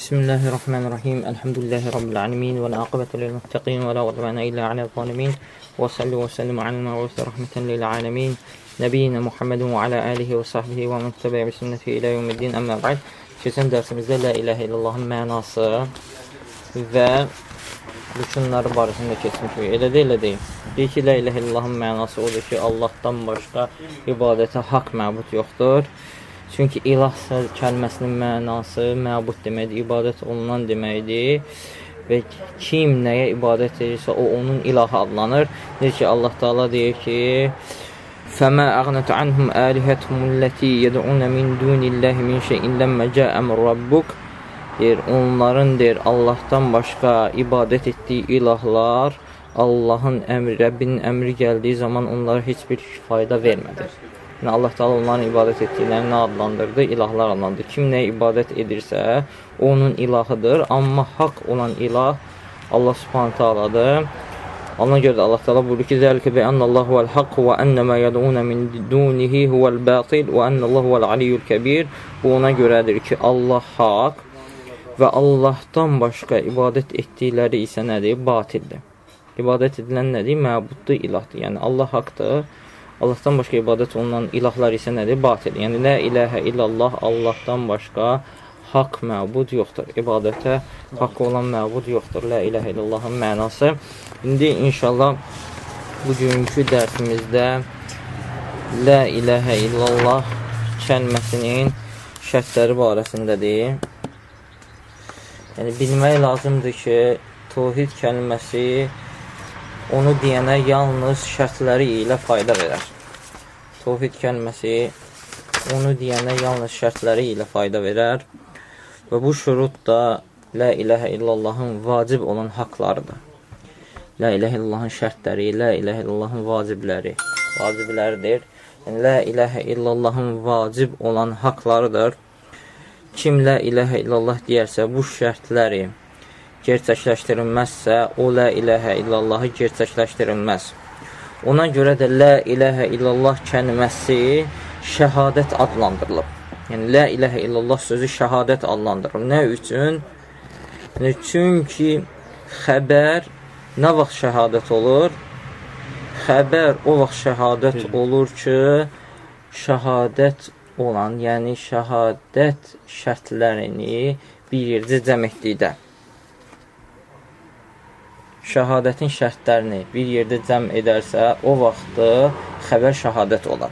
Bismillahirrahmanirrahim. Elhamdülillahi Rabbil alemin. Ve l'aqibatu lil muttaqin. Ve la udvana illa alel zalimin. Ve sallu ve sellimu alel meb'ûsi rahmeten lil alemin. Nebiyyina Muhammedun ve ala alihi ve sahbihi ve men tebi'a bi sünneti ila yevmiddin. Amma ba'd. Keçən dərsimizdə la ilahe illallahın mənası və rükunları barəsində keçmişik. Elə deyil. Deyir ki, la ilahe illallahın mənası odur ki, Allahdan başqa ibadətə haqq məbud yoxdur. Çünki ilah kəlməsinin mənası məbud deməkdir, ibadət olunan deməkdir və kim nəyə ibadət edirsə, o onun ilahı adlanır. Deyir ki, Allah Teala deyir ki, فَمَا أَغْنَتْ عَنْهُمْ آلِهَتْهُمُ الَّتِي يَدْعُونَ مِنْ دُونِ اللّٰهِ مِنْ شَيْءٍ لَمَّا جَاءَ أَمْرُ رَبُّكَ deyir, onların deyir, Allahdan başqa ibadət etdiyi ilahlar, Allahın əmri, Rəbbinin əmri gəldiyi zaman onlara heç bir fayda vermədi. Yəni, Allah Teala onların ibadət etdiklərini nə adlandırdı? İlahlar adlandırdı. Kim nəyə ibadət edirsə, onun ilahıdır. Amma haqq olan ilah Allah Subhanahu Taala'dır. Ona görə də Allah Teala buyurur ki, "Zəlikə bi'annallahu vel-haqq və ennema yed'un min dunihi huvel-batil və ennallahu vel-aliyyul-kebir." Bu ona görədir ki, Allah haqq və Allahdan başqa ibadət etdikləri isə nədir? Batildir. İbadət edilən nədir? Məbuddur, ilahdır. Yəni Allah haqqdır. Allahdan başqa ibadət olunan ilahlar isə nədir? Batil. Yəni, la ilahə illallah, Allahdan başqa haqq məbud yoxdur. İbadətə haqq olan məbud yoxdur. La ilahə illallahın mənası. İndi inşallah bugünkü dərsimizdə la ilahə illallah kəlməsinin şərtləri barəsindədir. Yəni, bilmək lazımdır ki, tövhid kəlməsi onu deyənə yalnız şərtləri ilə fayda verər. Tövhid kəlməsi onu deyənə yalnız şərtləri ilə fayda verər və bu şurut da la ilahə illallahın vacib olan haqlarıdır. La ilahə illallahın şərtləri, la ilahə illallahın vacibləridir. Yəni, la ilahə illallahın vacib olan haqlarıdır. Kim la ilahə illallah deyərsə, bu şərtləri gerçəkləşdirilməzsə, o la ilahə illallahı gerçəkləşdirilməz. Ona görə də la ilahə illallah kəlməsi şəhadət adlandırılıb. Yəni, la ilahə illallah sözü şəhadət adlandırılıb. Nə üçün? Çünki xəbər nə vaxt şəhadət olur? Xəbər o vaxt şəhadət olur ki, şəhadət olan, yəni şəhadət şərtlərini bir yerdə cəm etdikdə. Şəhadətin şərtlərini bir yerdə cəm edərsə, o vaxtı xəbər şəhadət olar.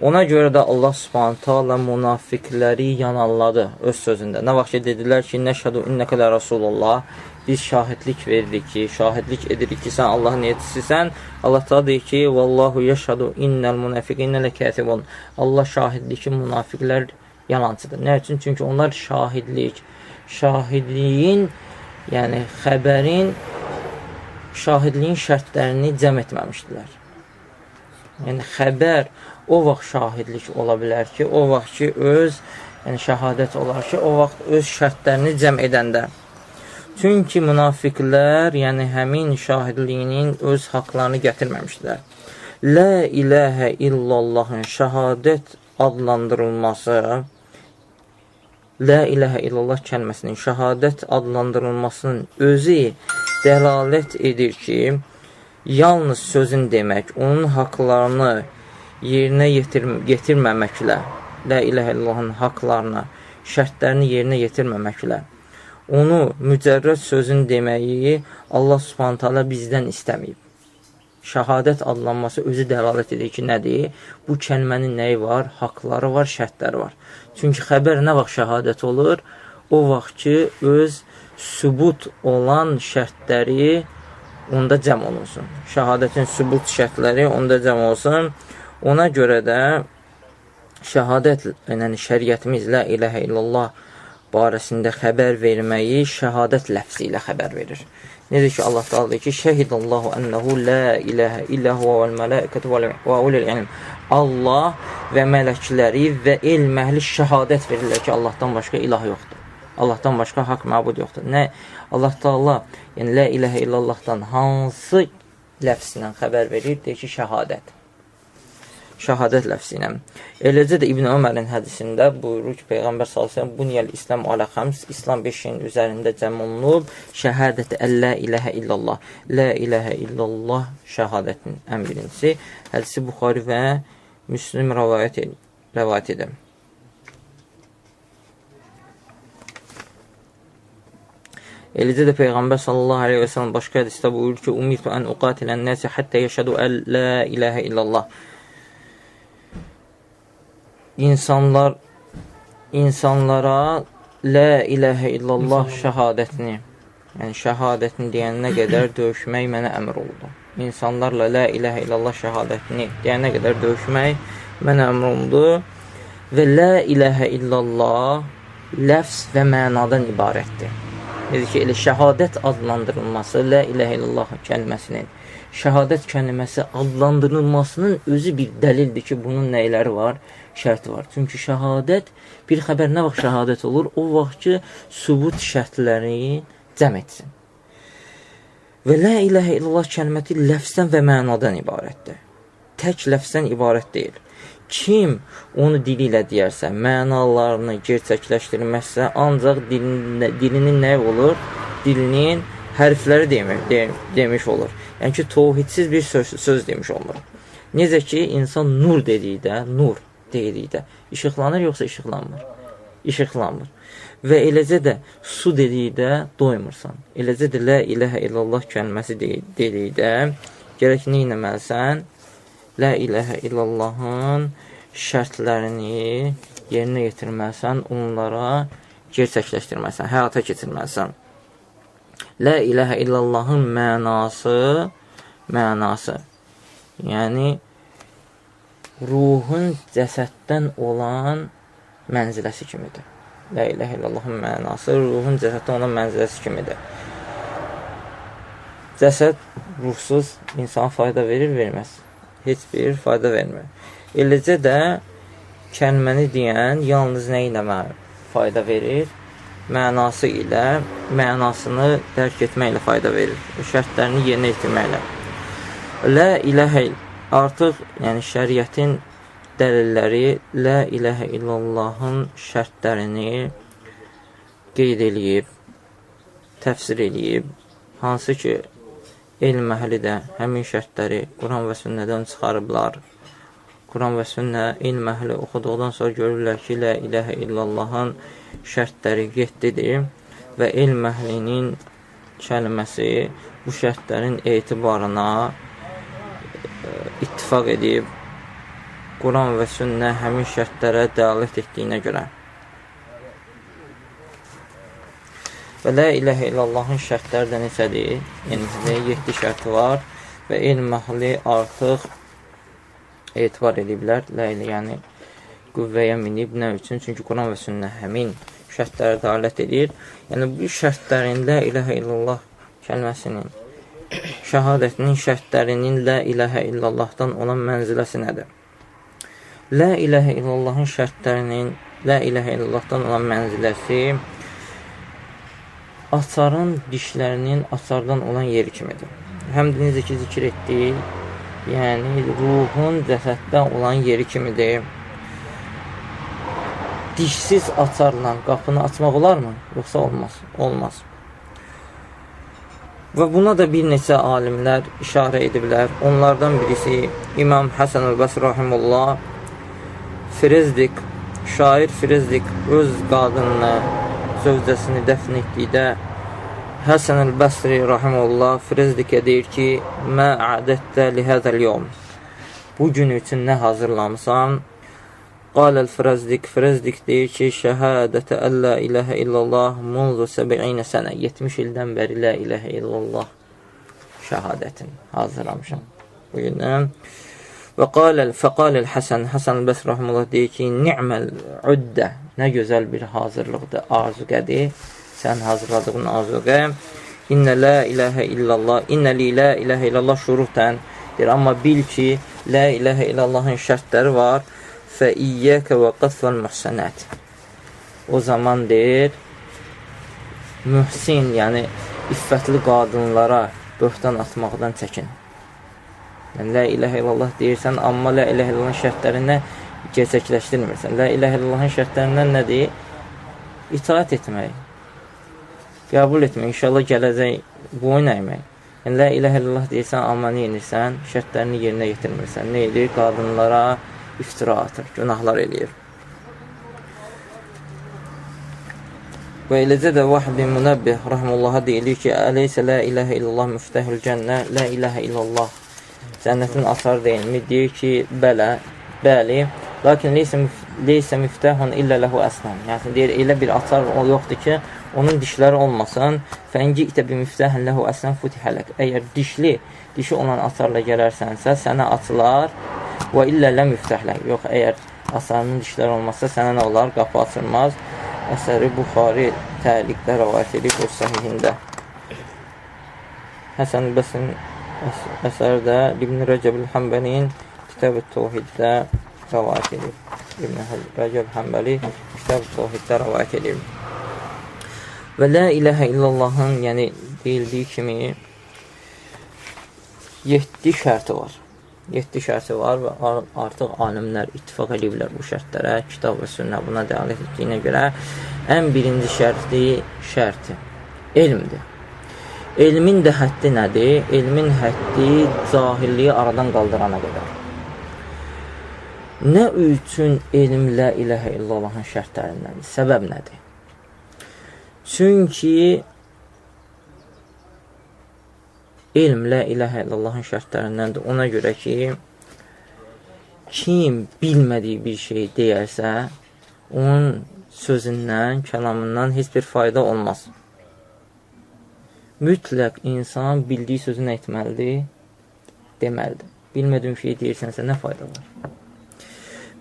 Ona görə də Allah Subhanahu Taala münafiqləri yananladı öz sözündə. Nə vaxt ki, dedilər ki, nəşhədu innəkə lə Rasulullah, biz şahidlik veririk ki, şahidlik edirik ki, sən Allahın elçisisən. Allah Taala deyir ki, vallahu yəşhədu innəl münafiqinə ləkazibun. Allah şahidlik ki, münafiqlər yalancıdır. Nə üçün? Çünki onlar şahidliyin, yəni şahidliyin şərtlərini cəm etməmişdilər. Yəni, xəbər o vaxt şahidlik ola bilər ki, o vaxt ki, şəhadət olar ki, o vaxt öz şərtlərini cəm edəndə. Çünki münafiqlər, yəni həmin şahidliyinin öz haqlarını gətirməmişdilər. La ilahə illallahın şəhadət adlandırılması, la ilahə illallah kəlməsinin şəhadət adlandırılmasının özü dəlalət edir ki, yalnız sözün demək, onun haqlarını yerinə yetirməməklə, la ilahə illallahın haqlarını, şərtlərini yerinə yetirməməklə, onu mücərrəd sözün deməyi Allah Subhanahu Taala bizdən istəməyib. Şəhadət adlanması özü dəlalət edir ki, nədir? Bu kəlmənin nəyi var? Haqları var, şərtləri var. Çünki xəbər nə vaxt şəhadət olur? O vaxt ki, öz sübut olan şərtləri onda cəm olunsun. Şəhadətin sübut şərtləri onda cəm olsun. Ona görə də şəhadət, yəni şəriətimiz la ilahə illallah barəsində xəbər verməyi şəhadət ləfzi ilə xəbər verir. Necə ki, Allah Teala deyir ki, şəhidallahu ənəhu la ilahə illəhu vəl mələikətü və ulul ilm. Allah və mələkləri və elm əhli şəhadət verirlər ki, Allahdan başqa ilah yoxdur. Allahdan başqa haqq məbud yoxdur. Nə? Allah Teala, yəni la ilahə illallahdan hansı ləfzlə xəbər verir? Deyir ki, şəhadət. şəhadət ləfzi ilə. Eləcə də İbn Ömərin hədisində buyurur ki, Peyğəmbər s.ə.v Bunyəl İslam alə xəms, İslam 5 şeyin üzərində cəm olunub, şəhadət əllə iləhə illallah, lə iləhə illallah şəhadətin ən birincisi. Hədisi Buxari və Müslim rəvayət edir. Eləcə də Peyğəmbər sallallahu aleyhi və sələm başqa hədisdə buyurur ki, umirtu ən uqatilən nəsi həttə yəşədu lə iləhə illallah. İnsanlara lə iləhə illallah şəhadətini, yəni şəhadətini deyənə qədər döyüşmək mənə əmr oldu. İnsanlarla lə iləhə illallah şəhadətini deyənə qədər döyüşmək mənə əmr oldu və lə iləhə illallah ləfz və mənadan ibarətdir. Dedi ki, elə şəhadət adlandırılması, lə iləhə illallah kəlməsinin, şəhadət kəlməsi adlandırılmasının özü bir dəlildir ki, bunun nəyləri var? Şərti var. Çünki şəhadət, bir xəbər nə vaxt şəhadət olur? O vaxt ki, sübut şərtləri cəm etsin. Və lə iləhə illallah kəlməti ləfzdən və mənadan ibarətdir. Tək ləfzdən ibarət deyil. Kim onu dili ilə deyərsə, mənalarını gerçəkləşdirməzsə, ancaq dilinin nə olur? Dilinin hərfləri demiş olur. Yəni ki, tohidsiz bir söz demiş olmur. Necə ki, insan nur dedikdə, işıqlanır yoxsa işıqlanmır? İşıqlanmır. Və eləcə də su dedikdə doymursan. Eləcə də lə iləhə illallah kəlməsi dedikdə gərək nə etməlisən? Lə iləhə illallahın şərtlərini yerinə yetirməlisən, onlara gerçəkləşdirməlisən, həyata keçirməlisən. Lə iləhə illallahın mənası, yəni ruhun cəsəddən olan mənziləsi kimidir. Lə iləhə illallahın mənası ruhun cəsəddən olan mənziləsi kimidir. Cəsəd ruhsuz insana fayda verir, verməz. Heç bir fayda vermir. Eləcə də kəlməni deyən yalnız nə ilə fayda verir? Mənası ilə, mənasını dərk etməklə fayda verir. Şərtlərini yerinə yetirməklə. Lə iləhə artıq, yəni şəriətin dəlilləri lə iləhə illallahın şərtlərini qeyd eləyib, təfsir eləyib, hansı ki, elm əhli də həmin şərtləri Quran və sünnədən çıxarıblar. Quran və sünnə elm əhli oxuduqdan sonra görürlər ki, lə iləhə illallahın şərtləri 7-dir və elm əhlinin kəlməsi bu şərtlərin etibarına ittifaq edib Quran və sünnə həmin şərtlərə dəlalət etdiyinə görə. Və lə iləhə illallahın şərtləri də neçədir? Yəni 7 şərti var və elm əhli artıq etibar ediblər. Yəni qüvvəyə minib. Nə üçün? Çünki Quran və sünnə həmin şərtlərə dəlalət edir. Yəni bu şərtlərin lə iləhə illallah kəlməsinin, şəhadətinin şərtlərinin lə iləhə illallahdan olan mənziləsi nədir? Lə iləhə illallahın şərtlərinin lə iləhə illallahdan olan mənziləsi açarın dişlərinin açardan olan yeri kimidir. Həm də necə ki, zikr etdik, yəni ruhun cəsəddən olan yeri kimidir. Dişsiz açarla qapını açmaq olarmı? Yoxsa olmaz? Olmaz. Və buna da bir neçə alimlər işarə ediblər. Onlardan birisi İmam Həsən el-Bəsri rahimullah, şair Frezdik öz qadınını, zövcəsini dəfn etdikdə Həsən el-Bəsri rahimullah Frezdikə deyir ki, mə ədətdə lihəzəl yom, bu gün üçün nə hazırlamısan? Qal-əl-Frezdik deyir ki, şəhədətə əllə iləhə illallah munzu 70 sənə, 70 ildən bəri lə iləhə illallah şəhadətin hazırlamışam bugündən. Və fəqal-əl Həsən el-Bəsri rahimullah deyir ki, ni'məl uddə, nə gözəl bir hazırlıqdır, arzuqədir, sən hazırladığın arzuqə. İnnə lə iləhə illallah, innə li lə iləhə illallah şurutən, deyir, amma bil ki, lə iləhə illallahın şərtləri var, fə iyyəkə və qasvəl mühsənət. O zaman deyir, mühsin, yəni iffətli qadınlara böhtan atmaqdan çəkin. Yəni, la ilahə illallah deyirsən, amma la ilahə illallah şərtlərindən gerçəkləşdirmirsən. La ilahə illallahın şərtlərindən nədir? İtaat etmək, qəbul etmək, inşallah gələcək boyun əymək. Yəni, la ilahə illallah deyirsən, amma nə edirsən? Şərtlərini yerinə getirmirsən. Nə edir? Qadınlara iftira atır, günahlar eləyir. Və eləcə də Vahb bin Münabbih rəhməllaha deyilir ki, Əleysə la ilahə illallah müftəhül cənnə, la ilahə illallah cənnətin açarı deyilmi? Deyir ki, bəli, lakin leysə müftəhun illə ləhu əsnən. Yəni, deyir, elə bir açar yoxdur ki, onun dişləri olmasın. Fəngi itə bir müftəhən ləhu əsnən futihələk. Əgər dişi olan açarla gələrsənsə, sənə açılar və illə lə müftəhlək. Yox, əgər açarının dişləri olmazsa, sənə nə olar? Qapı açılmaz. Əsəri Buxari təliqdə rəvayət edib o sahihində. Həsən Bəsin əsərdə İbn Rəcəb Həmbəliyin Kitab-ı Təvhiddə rəvayət edib. İbn Rəcəb Həmbəli Kitab-ı Təvhiddə rəvayət edib. Və la ilahə illallahın, yəni deyildiyi kimi 7 şərti var. 7 şərti var və artıq alimlər ittifaq ediblər bu şərtlərə. Kitab və sünnə buna dəlalət etdiyinə görə ən birinci şərti elmdir. Elmin də həddi nədir? Elmin həddi cahilliyi aradan qaldırana qədər. Nə üçün elm la ilahə illallahın şərtlərindəndir? Səbəb nədir? Çünki elm la ilahə illallahın şərtlərindəndir. Ona görə ki, kim bilmədiyi bir şey deyərsə, onun sözündən, kəlamından heç bir fayda olmaz. Mütləq insan bildiyi sözü nə etməlidir? Deməlidir. Bilmədiyin şey deyirsənsə, nə fayda var?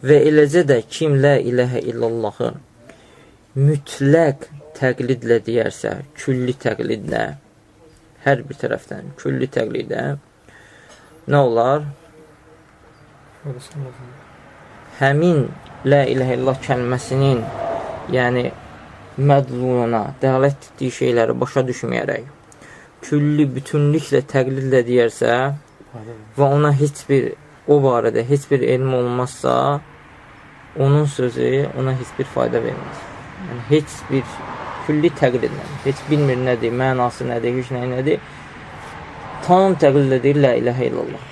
Və eləcə də kim la ilahə illallahı mütləq təqlidlə deyərsə, külli təqlidlə, hər bir tərəfdən, külli təqlidə nə olar? Həmin la ilahə illallah kəlməsinin, yəni mədluna, dəlalət etdiyi şeyləri başa düşməyərək, külli bütünlüklə təqlidlə deyərsə və ona o barədə heç bir elm olmazsa, onun sözü ona heç bir fayda verməz. Yəni, heç bir külli təqlidlə, heç bilmir nədir, mənası nədir, heç nədir, tam təqlidlə deyir, la ilahə illallah.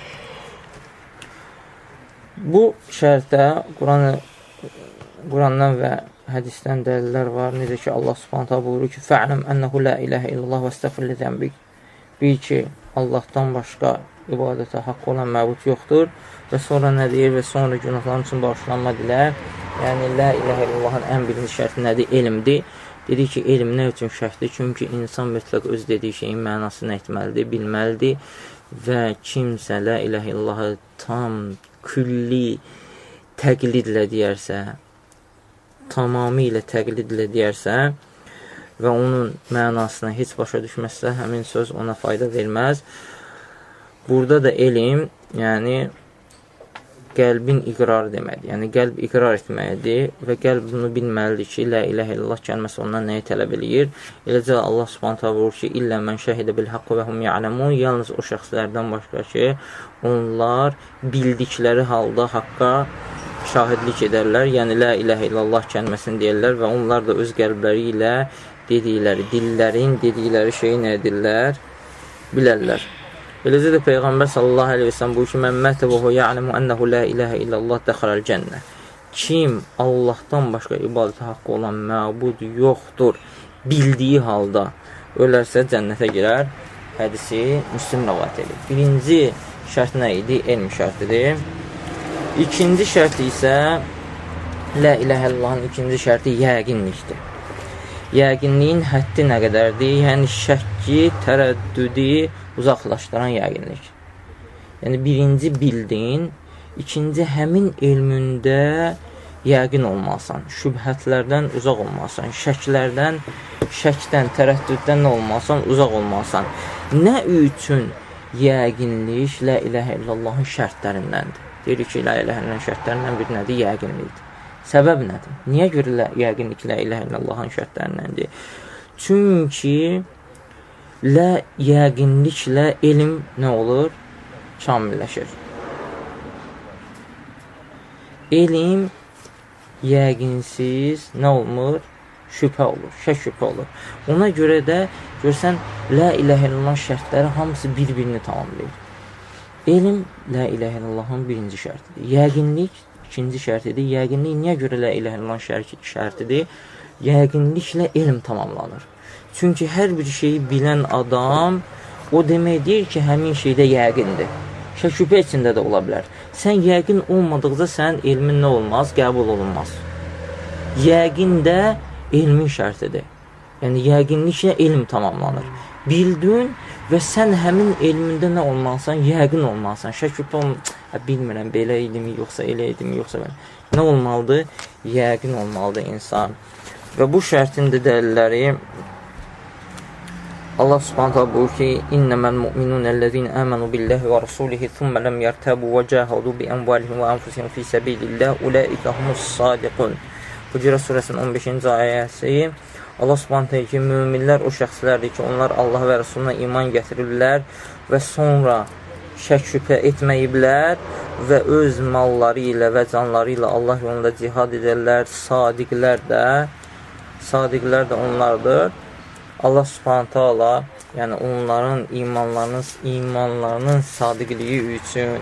Bu şərtdə Qurandan və hədisdən dəlillər var. Necə ki, Allah subhanətə buyurur ki, fə'ləm ənəhu la ilahə illallah və estəğfir li zənbik. Bil ki, Allahdan başqa ibadətə haqq olan məbud yoxdur. Və sonra nə deyir? Və sonra günahların üçün bağışlanma dilə. Yəni, la ilahə illallahın ən birinci şərti nədir? Elmdir. Dedi ki, elm nə üçün şərtdir? Çünki insan mütləq öz dediyi şeyin mənasını etməlidir, bilməlidir və kimsə la ilahə illallahı tam, külli təqlidlə deyərsə, tamamilə təqlidlə deyərsə və onun mənasını heç başa düşməzsə, həmin söz ona fayda verməz. Burada da elm, yəni qəlbin iqrarı deməkdir. Yəni, qəlb iqrar etməlidir və qəlb bunu bilməlidir ki, la ilahə illallah kəlməsi ondan nəyi tələb eləyir? Eləcə Allah subhanətə vurur ki, illə mən şəhidə bil haqqı və hum ya'ləmun. Yalnız o şəxslərdən başqa ki, onlar bildikləri halda haqqa şahidlik edərlər. Yəni, la ilahə illallah kəlməsini deyirlər və onlar da öz qəlbləri ilə dedikləri, dillərin dedikləri şeyi nə edirlər? Bilərlər. Eləcə də Peyğəmbər sallallahu aleyhi ve sellem bu ki, mən mətə və hu ya'ləmu ənəhu la ilahə illallah dəxaləl cənnə. Kim Allahdan başqa ibadətə haqqı olan məbud yoxdur, bildiyi halda ölərsə cənnətə girər. Hədisi Müslim rəvayət edir. Birinci şərt nə idi? Elm şərtidir. İkinci şərti isə la ilahə illallahın ikinci şərti yəqinlikdir. Yəqinliyin həddi nə qədərdir? Yəni şəkki, tərəddüdü uzaqlaşdıran yəqinlik. Yəni birinci bildin, ikinci həmin elmündə yəqin olmalısan, şübhətlərdən uzaq olmalısan, şəkdən, tərəddüddən nə olmalısan, uzaq olmalısan. Nə üçün yəqinlik la ilahə illallahın şərtlərindəndir? Deyirik ki, la ilahə illallahın şərtlərindən bir nədir? Yəqinlikdir. Səbəb nədir? Niyə görə yəqinlik la ilahə illallahın şərtlərindəndir? Çünki yəqinliklə elm nə olur? kamilləşir. Elm yəqinsiz nə olmur? Şübhə olur, şək şübhə olur. Ona görə də görsən, la ilahə illallah şərtləri hamısı bir-birini tamamlayır. Elm la ilahə illallahın birinci şərtidir. Yəqinlik ikinci şərtidir. Yəqinlik niyə görə la ilahə illallah şərtidir? Yəqinliklə elm tamamlanır. Çünki hər bir şeyi bilən adam o demək deyir ki, həmin şeydə yəqindir. Şək şübhə içində də ola bilər. Sən yəqin olmadıqca sənin elmin nə olmaz? Qəbul olunmaz. Yəqin də elmin şərtidir. Yəni, yəqinliklə elm tamamlanır. Bildin və sən həmin elmində nə olmalısan? Yəqin olmalısan. Şək şübhə bilmirəm, belə idimi, yoxsa elə idimi, yoxsa belə. Nə olmalıdır? Yəqin olmalıdır insan. Və bu şərtin də dəlilləri Allah subhanahu ta'ala buyur ki, İnnəməl mu'minun əlləzine əmənu billahi və rasulihi thumma ləm yərtəbu və cəhadu bi ənvalihim və anfusihim fi səbilillah uləikə humus sadiqun. Hucurat surəsinin 15-ci ayəsi Allah subhanahu ta'ala ki, müminlər o şəxslərdir ki, onlar Allah və Rasuluna iman gətirirlər və sonra şək şübhə etməyiblər və öz malları ilə və canları ilə Allah yolunda cihad edərlər. Sadiqlər də onlardır. Allah subhanahu ta'ala, yəni onların imanlarının sadiqliyi üçün,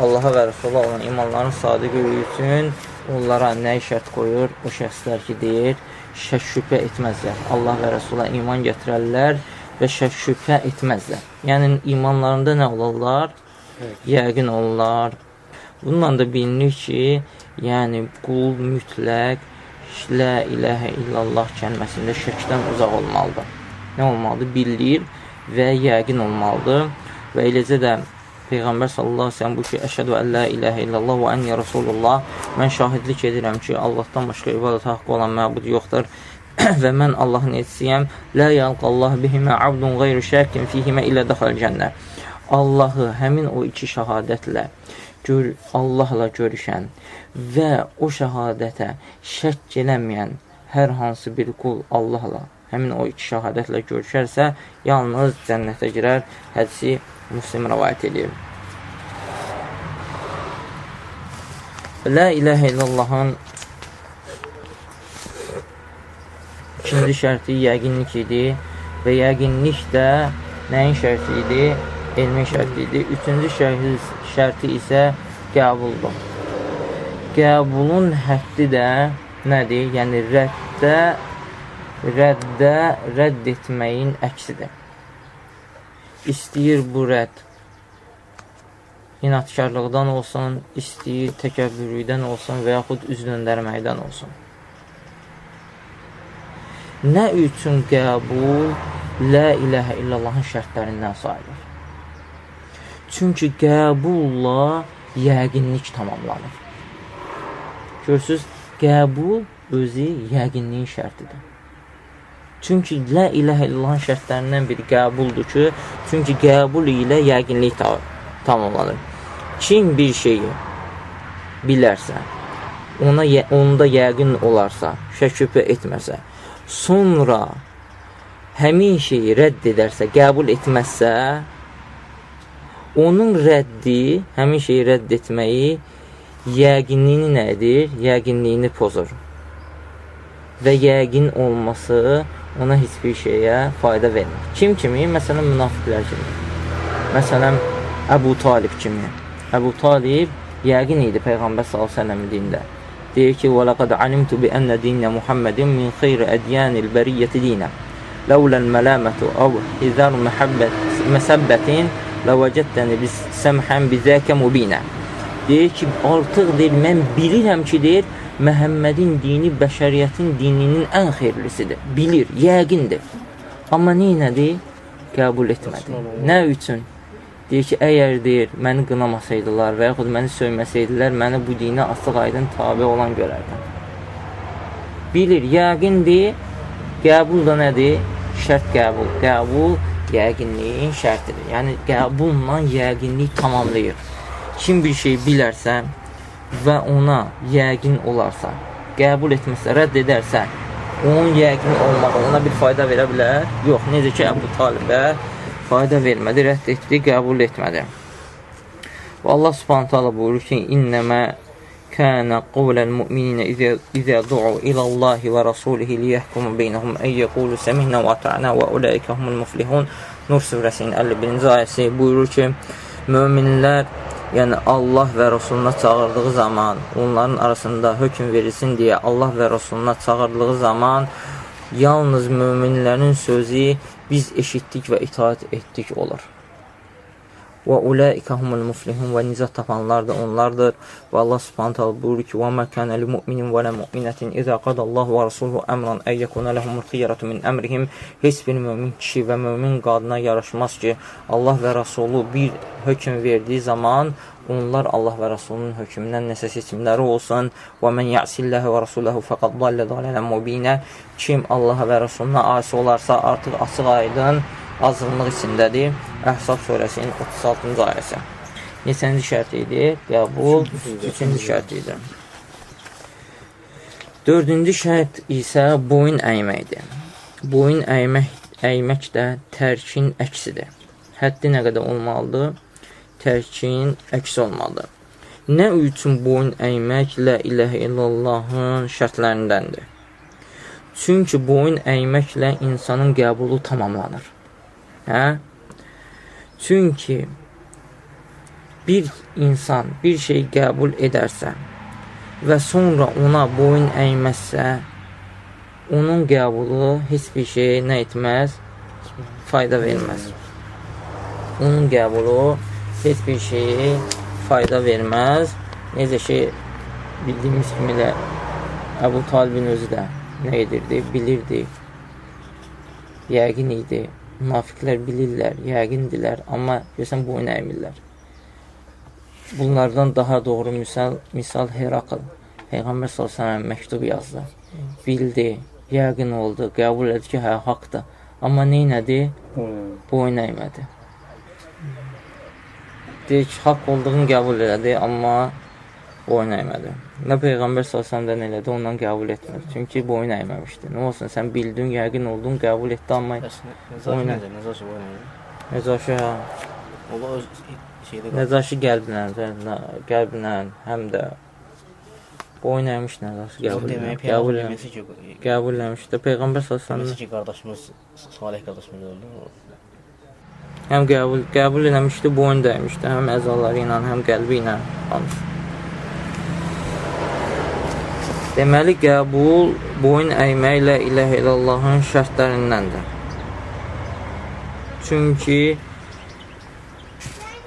Allaha və Rasulullah olan imanların sadiqliyi üçün onlara nə şərt qoyur? O şəxslər ki, deyir, şək şübhə etməzlər. Allah və Rasulullah iman gətirərlər və şək şübhə etməzlər. Yəni, imanlarında nə olurlar? Yəqin olurlar. Bununla da bilinir ki, yəni, qul mütləq la ilahə illallah kəlməsində şəkdən uzaq olmalıdır. Nə olmalıdır? Bilir və yəqin olmalıdır. Və eləcə də Peyğəmbər sallallahu aleyhi ve sellem bu ki, əşhədu ən la ilahə illallah və ənni rasulullah, mən şahidlik edirəm ki, Allahdan başqa ibadət haqqı olan məbud yoxdur və mən Allahın elçisiyəm. La yalqallah bihimə abdun qeyru şəkin fihimə ilə daxil cənnə. Allahı həmin o iki şəhadətlə Allahla görüşən və o şəhadətə şək eləməyən hər hansı bir qul Allahla həmin o iki şəhadətlə görüşərsə, yalnız cənnətə girər. Hədisi Müslim rəvayət edir. La ilahə illallahın ikinci şərti yəqinlik idi və yəqinlik də nəyin şərti idi? Elmin şərti idi. Üçüncü şərti isə qəbuldur. Qəbulun həddi də nədir? Yəni, rədd etməyin əksidir. İstəyir bu rədd inatkarlıqdan olsun, istəyir təkəbbürlükdən olsun və yaxud üz döndərməkdən olsun. Nə üçün qəbul la ilahə illallahın şərtlərindən sayılır? Çünki qəbulla yəqinlik tamamlanır. Görürsünüz, qəbul özü yəqinliyin şərtidir. Çünki la ilahə illallahın şərtlərindən biri qəbuldur ki, çünki qəbul ilə yəqinlik tamamlanır. Kim bir şeyi bilərsə, onda yəqin olarsa, şək şübhə etməsə, sonra həmin şeyi rədd edərsə, qəbul etməzsə, onun rəddi, həmin şeyi rədd etməyi yəqinliyini nədir? Yəqinliyini pozur. Və yəqin olması ona heç bir şeyə fayda vermir. Kim kimi? Məsələn, münafiqlər kimi. Məsələn, Əbu Talib kimi. Əbu Talib yəqin idi Peyğəmbər s.ə.v dində. Deyir ki, وَلَقَدْ عَلِمْتُ بِأَنَّ دِينَ مُحَمَّدٍ مِنْ خَيْرِ أَدْيَانِ الْبَرِيَّةِ دِينًا لَوْلَا الْمَلَامَةُ أَوْ إِذَارُ مَسَبَّةٍ لَوَجَدْتَنِ سَمْحًا بِذَاكَ مُبِينًا. Deyir ki, artıq deyir, mən bilirəm ki, deyir, Məhəmmədin dini bəşəriyyətin dininin ən xeyirlisidir. Bilir, yəqindir. Amma neynədir? Qəbul etmədi. Nə üçün? Deyir ki, əgər deyir, məni qınamasaydılar və yaxud məni söyməsəydilər, məni bu dinə açıq aydın tabi olan görərdim. Bilir, yəqindir. Qəbul da nədir? Şərt qəbul. Qəbul yəqinliyin şərtidir. Yəni, qəbulla yəqinlik tamamlayır. Kim bir şey bilərsə və ona yəqin olarsa, qəbul etməsə, rədd edərsə, onun yəqin olmağı ona bir fayda verə bilər? Yox, necə ki, Əbu Talibə fayda vermədi, rədd etdi, qəbul etmədi. Və Allah Subhanahu taala buyurur ki: "İnnəmə kana qawlul mu'minina izə du'u ilallahi və rasulihi liyahkuma beynəhum ən yəqulu səmihna və ata'na və ulaika humul muflihun." Nur surəsinin 51-ci ayəsi buyurur ki, möminlər, yəni Allah və Rasuluna çağırdığı zaman, onların arasında hökm verilsin deyə Allah və Rasuluna çağırdığı zaman yalnız möminlərin sözü biz eşitdik və itaat etdik olur. Və ulaika humul muflihun, və nicat tapanlar da onlardır. Və Allah Subhanahu taala buyurur ki: "Və mə kana lil mu'minin və la mu'minatin izə qadallahu və rasuluhu əmran ən yekuna lahumul xiyaratu min əmrihim." Heç bir mömin kişi və mömin qadına yaraşmaz ki, Allah və Rasulu bir hökm verdiyi zaman onlar Allah və Rasulunun hökmündən nəsə seçimləri olsun. Və men ya'sillahi və rasulahu faqad dalla dalalan mubina. Kim Allaha və Rasuluna asi olarsa artıq açıq aydın azğınlıq içindədir. Əhzab surəsinin 36-cı ayəsi. Neçənci şərt idi? Qəbul 3-cü şərt idi. 4-cü şərt isə boyun əyməkdir. Boyun əymək də tərkin əksidir. Həddi nə qədər olmalıdır? Tərkin əksi olmalıdır. Nə üçün boyun əymək la ilahə illallahın şərtlərindəndir? Çünki boyun əyməklə insanın qəbulu tamamlanır. Çünki bir insan bir şey qəbul edərsə və sonra ona boyun əyməzsə, onun qəbulu heç bir şey nə etməz? Fayda verməz. Onun qəbulu heç bir şeyi fayda verməz. Necə ki, bildiyimiz kimi də Əbu Talibin özü də nə edirdi? Bilirdi. Yəqin idi. Münafiqlər bilirlər, yəqindilər, amma görsən boyun əymirlər. Bunlardan daha doğru misal Herakl. Peyğəmbər s.ə.v məktub yazdı. Bildi, yəqin oldu, qəbul edir ki, hə, haqdır. Amma neynədi? Boyun əymədi. Deyir ki, haqq olduğunu qəbul elədi, amma boyun əymədi. Nə Peyğəmbər s.ə.v-dən elədi, ondan qəbul etmədi. Çünki boyun əyməmişdi. Nə olsun, sən bildin, yəqin oldun, qəbul etdi, amma boyun əymədi. Nəcaşi, hə. Nəcaşi qəlblə, həm də boyun əymiş Nəcaşi qəbul eləmişdi. Peyğəmbər s.ə.v deməsi ki, qardaşımız, Salih qardaşımız öldü. Həm qəbul eləmişdi, boyun dəymişdi. Həm əzaları ilə, həm qəlbi ilə hamısı. Deməli, qəbul boyun əyməklə ilahə illallahın şərtlərindəndir. Çünki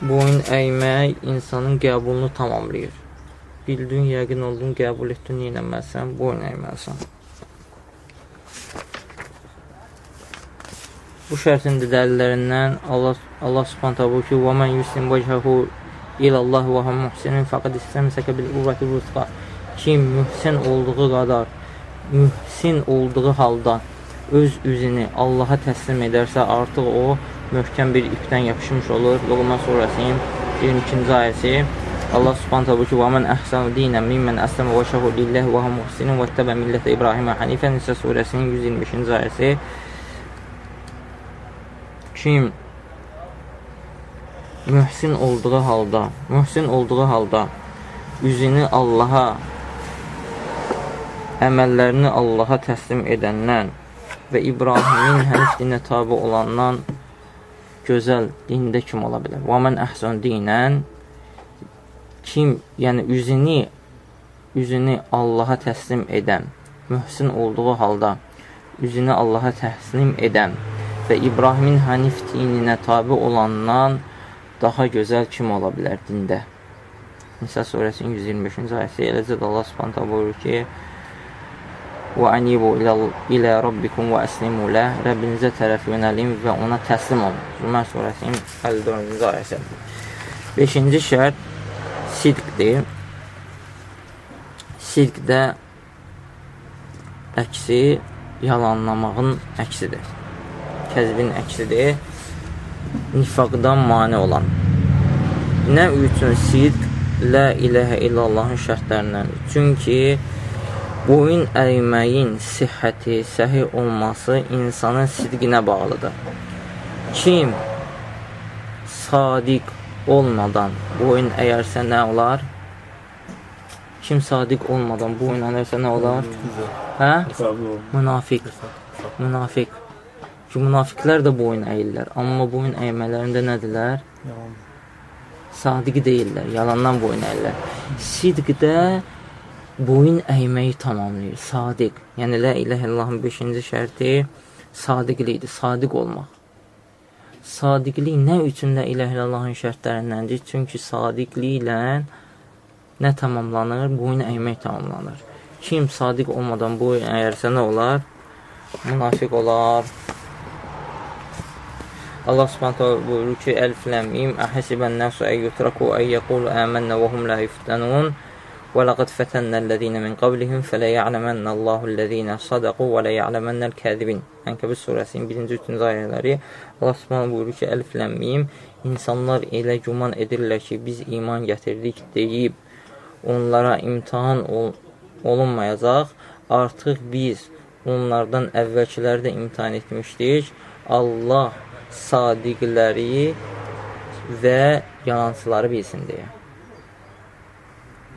boyun əymək insanın qəbulunu tamamlayır. Bildin, yəqin oldun, qəbul etdin, yenəməzsən, boyun əyməlisən. Bu şərtin dəlillərindən Allah Subhanahu buyurur ki: "Və men yuslim vecəhəhu ilallahi və hum muhsinun faqad istemsaka bil urvatil vusqa." Kim mühsin olduğu halda öz üzünü Allaha təslim edərsə, artıq o möhkəm bir ipdən yapışmış olur. Luqman surəsinin 22-ci ayəsi. Allah Subhanahu buyurur ki: "Və men əhsanu dinən mimmen əslama vecəhəhu lillahi və hum muhsinun və ittəbə millətə İbrahimə hanifən." Nisa surəsinin 125-ci ayəsi. Kim mühsin olduğu halda üzünü Allaha, əməllərini Allaha təslim edəndən və İbrahimin hənif dinə tabi olandan gözəl dində kim ola bilər? Və mən əhsən dinən, kim, yəni üzünü Allaha təslim edən, mühsin olduğu halda üzünü Allaha təslim edən və İbrahimin hənif dininə tabi olandan daha gözəl kim ola bilər dində? Nisa surəsinin 125-ci ayəsi. Eləcə də Allah Subhanahu buyurur ki: "Və anibu ilə rabbikum və əslimu ləh." Rəbbinizə tərəf yönəlin və ona təslim olun. Zümər surəsinin 54-cü ayəsi. 5-ci şərt sidqdir. Sidq də əksi yalanlamağın əksidir. Kəzbin əksidir. Nifaqdan mane olan. Nə üçün sidq la ilahə illallahın şərtlərindəndir? Çünki boyun əyməyin sihhəti, səhih olması insanın sidqinə bağlıdır. Kim sadiq olmadan boyun əyərsə nə olar? Kim sadiq olmadan boyun əyərsə nə olar? Hə? Münafiq. Münafiq. Ki, münafiqlər də boyun əyirlər. Amma boyun əymələrində nədirlər? Sadiq deyirlər. Yalandan boyun əyirlər. Sidqdə boyun əyməyi tamamlayır. Sadiq. Yəni, la ilahə illallahın 5-ci şərti sadiqlikdir. Sadiq olmaq. Sadiqlik nə üçün la ilahə illallahın şərtlərindəndir? Çünki sadiqliklə nə tamamlanır? Boyun əymək tamamlanır. Kim sadiq olmadan boyun əyərsə nə olar? Münafiq olar. Allah subhanahu buyurur ki, Əlif Ləm Mim Əhəsibən nəfsu əyyutraku əyyəqulu əmənnə və hum la yuftənun və laqad fətənnəl-ləzīnə min qablihim fələyələmənnəllahul-ləzīnə sadaqu və ləyələmənnəl-kəzibin. Ənkəbut surəsinin 1-ci 3-cü ayələri. Allah subhanahu buyurur ki, Əlif Ləm Mim insanlar elə güman edirlər ki, biz iman gətirdik deyib onlara imtihan olunmayacaq. Artıq biz onlardan əvvəlkiləri də imtihan etmişdik. Allah sadiqləri və yalancıları bilsin deyə.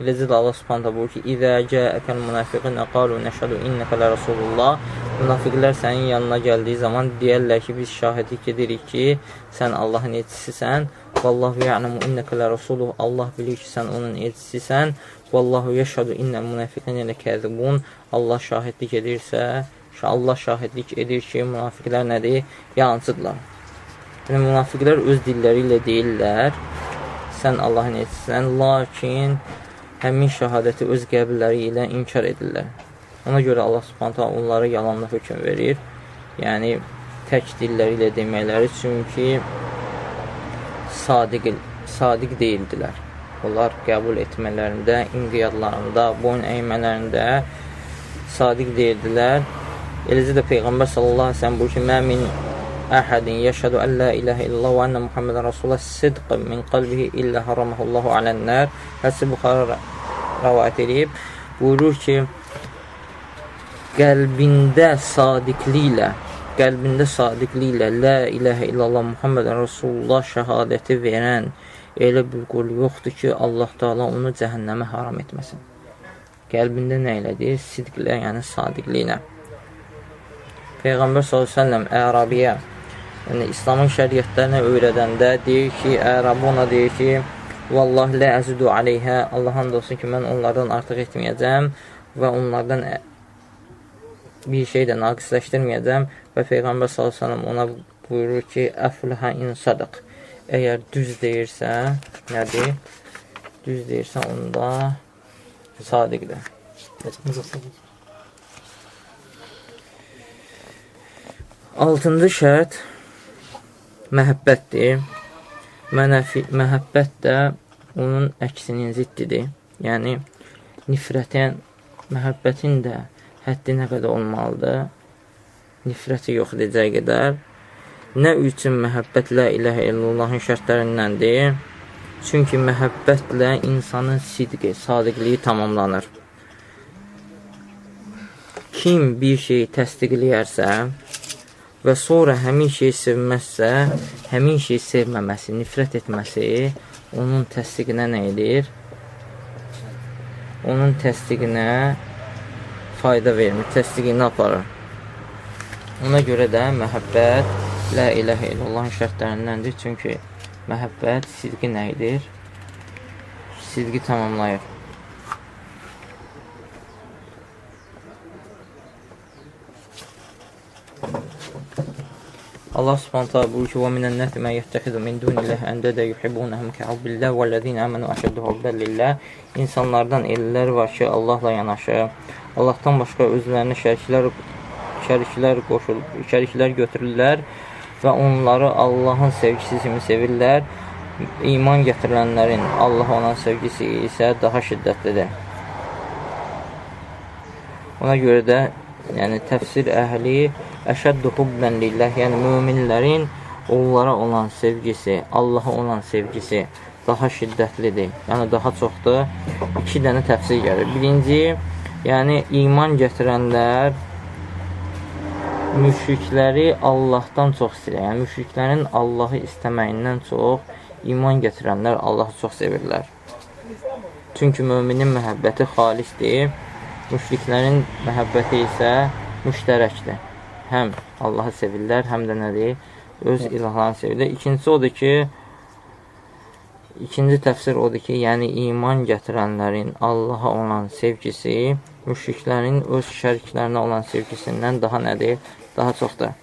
Eləcə də Allah subhanahu buyurur ki, İzə cəəkəl münafiqinə qalu nəşhədu innəkə lə Rasulullah. Münafiqlər sənin yanına gəldiyi zaman deyərlər ki, biz şahidlik edirik ki, sən Allahın elçisisən. Vallahu ya'lamu innəkə lə Rasuluh. Allah bilir ki, sən onun elçisisən. Vallahu yəşhədu innəl münafiqinə ləkəzibun. Allah şahidlik edirsə, Allah şahidlik edir ki, münafiqlər nədir? Yalancıdırlar. Yəni, münafiqlər öz dilləri ilə deyirlər, sən Allahın elçisisən, lakin həmin şəhadəti öz qəbilləri ilə inkar edirlər. Ona görə Allah subhanahu onlara yalanla hökm verir. Yəni, tək dilləri ilə deməkləri, çünki sadiq deyildilər. Onlar qəbul etmələrində, inqiyadlarında, boyun əymələrində sadiq deyildilər. Eləcə də Peyğəmbər sallallahu aleyhi ve sellem bu ki, məmin əhədin yəşhədu ən la ilahə illallah və ənə Muhammedən Rasulullah sidqən min qalbihi illə haraməhullahu alənlər. Həsi Buxarı rəvayət edib. Buyurur ki, qəlbində sadiqliklə la ilahə illallah Muhammedən Rasulullah şəhadəti verən elə bir qul yoxdur ki, Allah Teala onu cəhənnəmə haram etməsin. Qəlbində nə elədir? Sidqlə, yəni sadiqliklə. Peyğəmbər s.ə.v Ərabiyə, yəni İslamın şəriətlərini öyrədəndə deyir ki, Ərabi ona deyir ki, Vallahi lə əzidu aleyhə, Allah and olsun ki, mən onlardan artıq etməyəcəm və onlardan bir şey də naqisləşdirməyəcəm və Peyğəmbər s.ə.v ona buyurur ki, əfləhə insadıq. Əgər düz deyirsə, nədir? Düz deyirsə, onda sadiqdir. Altıncı şərt məhəbbətdir. Məhəbbət də onun əksinin ziddidir. Yəni, məhəbbətin də həddi nə qədər olmalıdır? Nifrəti yox edəcək qədər. Nə üçün məhəbbət la ilahə illallahın şərtlərindəndir? Çünki məhəbbətlə insanın sidqi, sadiqliyi tamamlanır. Kim bir şeyi təsdiqləyərsə və sonra həmin şeyi sevməzsə, həmin şeyi sevməməsi, nifrət etməsi onun təsdiqinə nə edir? Onun təsdiqinə fayda vermir, təsdiqini aparır. Ona görə də məhəbbət la ilahə illallahın şərtlərindəndir. Çünki məhəbbət sidqi nə edir? Sidqi tamamlayır. Allah subhanahu ta'ala buyurur ki, وَمِنَ النَّاسِ مَنْ يَتَّخِذُ مِنْ دُونِ اللَّهِ أَنْدَادًا يُحِبُّونَهُمْ كَحُبِّ اللَّهِ وَالَّذِينَ آمَنُوا أَشَدُّ حُبًّا لِلَّهِ. İnsanlardan ellər var ki, Allahla yanaşı, Allahdan başqa özlərinə şəriklər götürürlər və onları Allahın sevgisi kimi sevirlər. İman gətirilənlərin Allah olan sevgisi isə daha şiddətlidir. Ona görə də yəni təfsir əhli əşəddu hubbən lillah, yəni möminlərin onlara olan sevgisi, Allaha olan sevgisi daha şiddətlidir, yəni daha çoxdur. İki dənə təfsir gəlir. Birinci, yəni iman gətirənlər müşrikləri Allahdan çox istəyir. Yəni müşriklərin Allahı istəməyindən çox İman gətirənlər Allahı çox sevirlər. Çünki müminin məhəbbəti xalisdir, müşriklərin məhəbbəti isə müştərəkdir. Həm Allahı sevirlər, həm də nədir? Öz ilahlarını sevirlər. İkincisi odur ki, ikinci təfsir odur ki, yəni iman gətirənlərin Allaha olan sevgisi, müşriklərin öz şəriklərinə olan sevgisindən daha nədir? Daha çoxdur.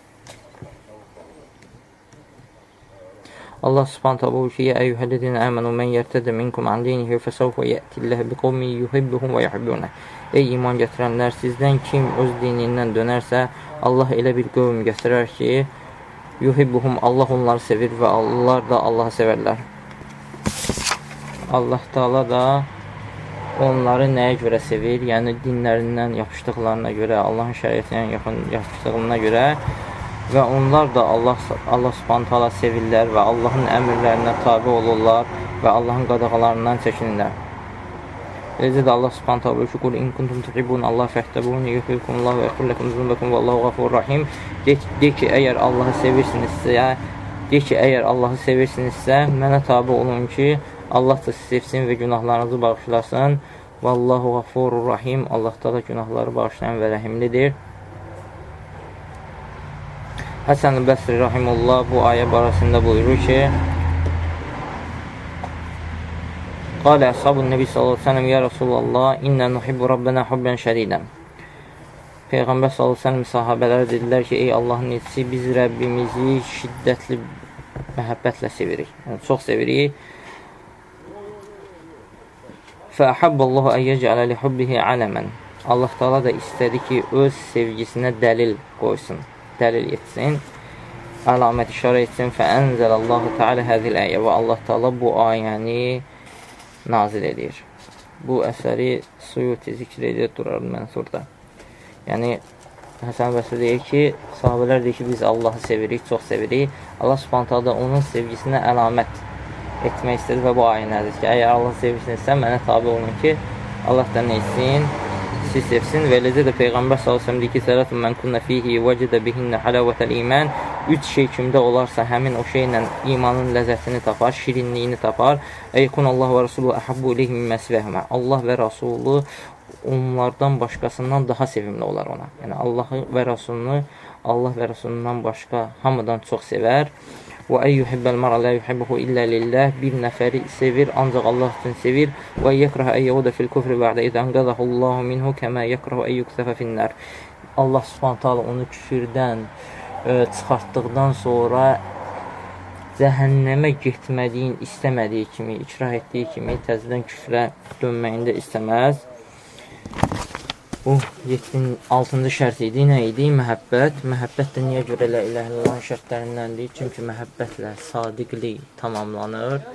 Allah subhanahu taala buyurur ki: "Ya eyyuhellezine amenu men yertedde minkum an dinihi fesawfa ya'tillahu biqawmin yuhibbuhum ve yuhibbuna." Ey iman gətirənlər, sizdən kim öz dinindən dönərsə, Allah elə bir qövm gətirər ki, yuhibbuhum, Allah onları sevir və onlar da Allahı sevərlər. Allah Taala da onları nəyə görə sevir? Yəni dinlərindən yapışdıqlarına görə, Allahın şəriətinə yaxın yapışdığına görə və onlar da Allah Subhanahu taala sevirlər və Allahın əmrlərinə tabe olurlar və Allahın qadağalarından çəkinirlər. Eləcə də Allah Subhanahu taala buyurur ki: "Qul in kuntum tuhibbun Allah fəhtəbuni yuhibbukumullah və yaghfir lakum zunubakum vallahu ghafurur rahim." De ki, əgər Allahı sevirsinizsə, mənə tabe olun ki, Allah da sizi sevsin və günahlarınızı bağışlasın. Vallahu ghafurur rahim. Allah da günahları bağışlayan və rəhimlidir. Həsən Bəsri rahimullah bu ayə barəsində buyurur ki: "Qalə əshabun Nəbi sallallahu əleyhi və səlləm ya Rasulullah, inna nuhibbu rabbana hubban şədidən." Peyğəmbər sallallahu əleyhi və səlləm sahabelərə dedilər ki, ey Allahın elçisi, biz Rəbbimizi şiddətli məhəbbətlə sevirik. Yəni çox sevirik. Fəhabballahu an yec'ala li hubbihi alaman. Allah Taala da istədi ki, öz sevgisinə dəlil qoysun, dəlil etsin, əlamət işarə etsin. Fəənzəlallahu Teala həzil ayə və Allah Taala bu ayəni nazil edir. Bu əsəri Suyuti zikr edir Durar Mənsurda. Yəni Həsən Bəsri deyir ki, sahabələr deyir ki, biz Allahı sevirik, çox sevirik. Allah Subhanahu taala da onun sevgisinə əlamət etmək istədi və bu ayə nədir ki, əgər Allah sevirsinizsə, mənə tabi olun ki, Allah da nə etsin, siz sevsin. Və eləcə də Peyğəmbər s.ə.v deyir ki, sələtun mən kunna fihi vəcədə bihinnə halavətəl iman. 3 şey kimdə olarsa, həmin o şeylə imanın ləzzətini tapar, şirinliyini tapar. Əykun Allah və Rasulü əhəbbu ileyhi mimmə sivəhmə. Allah və Rasulü onlardan başqasından daha sevimli olar ona. Yəni Allahı və Rasulunu, Allah və Rasulundan başqa hamıdan çox sevər. Və əyyuhibbəl mərə lə yuhibbuhu illə lillah. Bir nəfəri sevir, ancaq Allah üçün sevir. Və yəkrəhə əyyəvudə fil küfrü bə'də idən qədəhullahu minhu kəmə yəkrəhə əyyuksəfə finnər. Allah subhanahu ta'ala onu küfürdən çıxartdıqdan sonra cəhənnəmə getmədiyin, istəmədiyi kimi, ikrah etdiyi kimi təzədən küfrə dönməyində istəməz. Bu 6-cı şərt idi. Nə idi? Məhəbbət. Məhəbbət də niyə görə la ilahe illallah şərtlərindəndir? Çünki məhəbbətlə sadiqlik tamamlanır.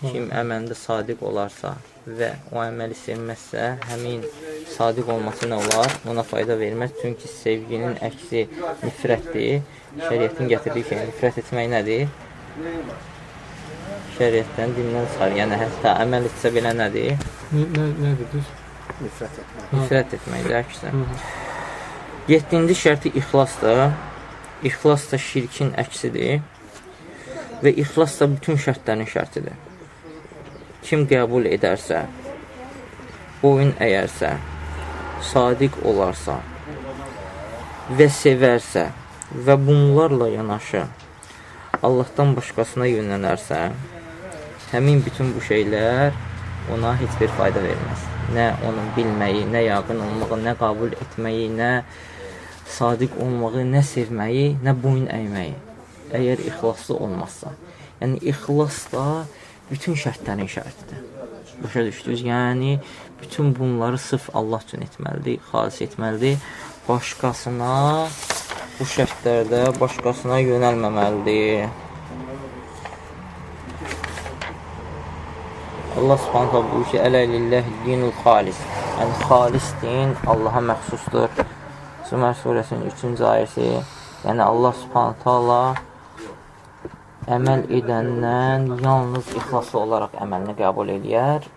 Kim əməlində sadiq olarsa və o əməli sevməzsə, həmin sadiq olması nə olar? Ona fayda verməz. Çünki sevginin əksi nifrətdir. Şəriətin gətirdiyi şey nifrət etmək nədir? Şəriətdən, dindən çıxar. Yəni, hətta əməl etsə belə nədir? Nədir? Nifrət etməkdir, əksə. 7-ci şərti ixlasdır. İxlas da şirkin əksidir. Və ixlas da bütün şərtlərin şərtidir. Kim qəbul edərsə, boyun əyərsə, sadiq olarsa və sevərsə və bunlarla yanaşı Allahdan başqasına yönlənərsə, həmin bütün bu şeylər ona heç bir fayda verməz. Nə onun bilməyi, nə yaqın olmağı, nə qəbul etməyi, nə sadiq olmağı, nə sevməyi, nə boyun əyməyi. Əgər ixlaslı olmazsa. Yəni, ixlas da bütün şərtlərin şərtidir. Başa düşdünüz? Yəni, bütün bunları sırf Allah üçün etməlidir, xalis etməlidir. Başqasına, bu şərtlərdə başqasına yönəlməməlidir. Allah subhanahu buyur ki, ələ lilləhi dinul xalis. Yəni, xalis din Allaha məxsusdur. Zümər surəsinin 3-cü ayəsi. Yəni, Allah subhanahu əməl edəndən yalnız ixlaslı olaraq əməlini qəbul edər.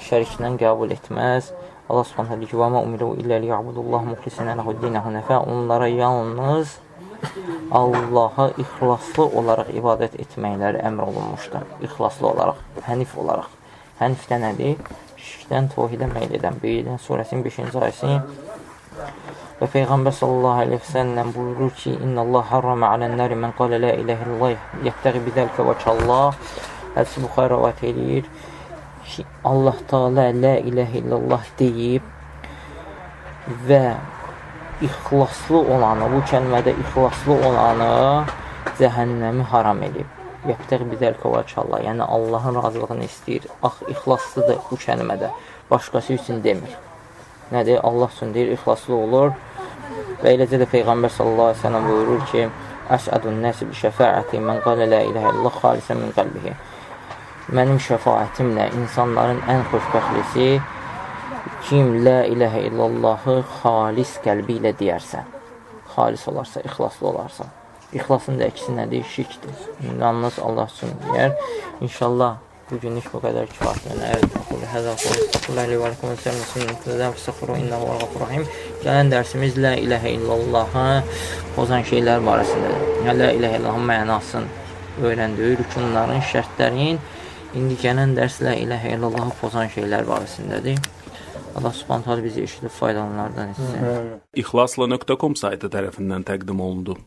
Şərikdən qəbul etməz. Allah subhanahu deyir ki, وَمَا أُمِرُوا إِلَّا لِيَعْبُدُوا اللَّهَ مُخْلِصِينَ لَهُ الدِّينَ حُنَفَاءَ. Onlara yalnız Allaha ixlaslı olaraq ibadət etməkləri əmr olunmuşdur. İxlaslı olaraq, hənif olaraq. Hənif də nədir? Şirkdən tohidə meyl edən. Beyyidin surəsinin 5-ci ayəsi və Peyğəmbər sallallahu aleyhi və səlləm buyurur ki, İnnəllah harramə alən-nəri mən qalə la iləhə illallah yəbtəği bidəlkə vəkallah. Hədisi Buxarı rəvayət edir ki, Allah Teala la iləhə illallah deyib və ixlaslı olanı, bu kəlmədə ixlaslı olanı cəhənnəmi haram edib. Yəbtəği bidəlkə vəkallah. Yəni Allahın razılığını istəyir. İxlaslıdır bu kəlmədə. Başqası üçün demir. Nədir? Allah üçün deyir, ixlaslı olur. Və eləcə də Peyğəmbər sallallahu aleyhi ve sellem buyurur ki, Əşədun nəsi bi şəfəəti mən qalə la iləhə illallah xalisən min qəlbihi. Mənim şəfaətimlə insanların ən xoşbəxtlisi kim la iləhə illallahı xalis qəlbi ilə deyərsə, xalis olarsa, ixlaslı olarsa. İxlasın da əksi nədir? Şirkdir. Yalnız Allah üçün deyər. İnşallah bugünlük bu qədər kifayətlənər. Gələn dərsimiz la iləhə illallahı pozan şeylər barəsindədir. La iləhə illallahın mənasını öyrəndik, rükunların, şərtlərin. İndi gələn dərs la iləhə illallahı pozan şeylər barəsindədir. Allah subhanahu bizi eşidib faydalanlardan etsin. İxlasla.com saytı tərəfindən təqdim olundu.